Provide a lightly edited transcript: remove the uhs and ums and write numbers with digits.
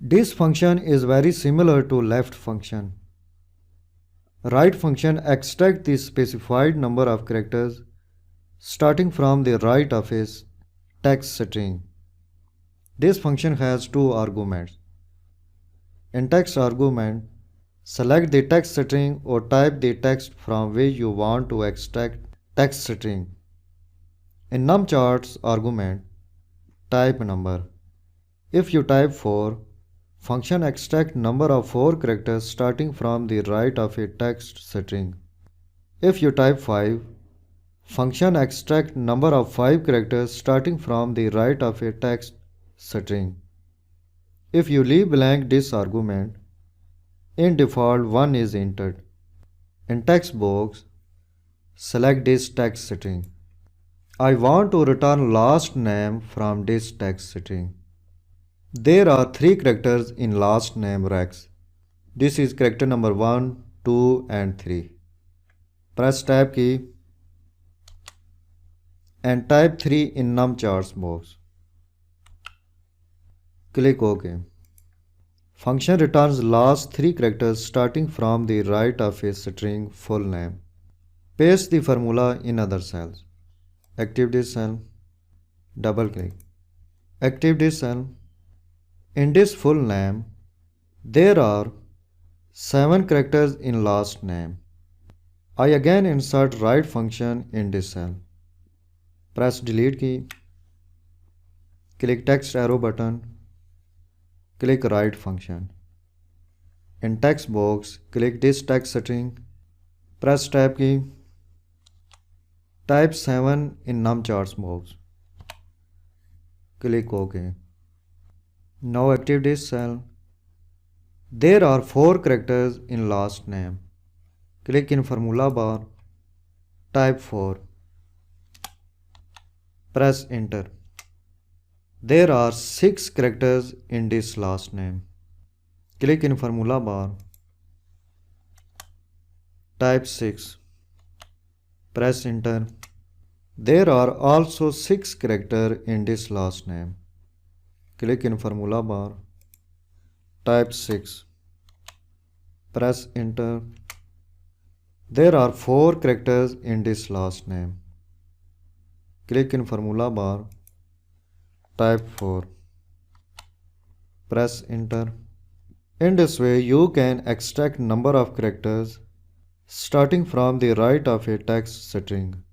This function is very similar to left function. Right function extracts the specified number of characters starting from the right of a text string. This function has two arguments. In text argument, select the text string or type the text from which you want to extract text string. In numCharts argument, type number. If you type 4, function extract number of 4 characters starting from the right of a text string. If you type 5, function extract number of 5 characters starting from the right of a text string. If you leave blank this argument, in default 1 is entered. In text box, select this text string. I want to return last name from this text string. There are 3 characters in last name Rex. This is character number 1, 2 and 3. Press tab key and type 3 in numCharts box. Click OK. Function returns last 3 characters starting from the right of a string full name. Paste the formula in other cells. Active this cell. Double click. Active this cell. In this full name, there are 7 characters in last name. I again insert right function in this cell. Press delete key. Click text arrow button. Click right function. In text box, click this text string. Press tab key. Type 7 in numCharts box. Click OK. Now active this cell. There are 4 characters in last name. Click in formula bar. Type 4. Press enter. There are 6 characters in this last name. Click in formula bar. Type 6. Press enter. There are also 6 characters in this last name. Click in formula bar. Type 6. Press enter. There are 4 characters in this last name. Click in formula bar. Type 4. Press enter. In this way, you can extract number of characters starting from the right of a text string.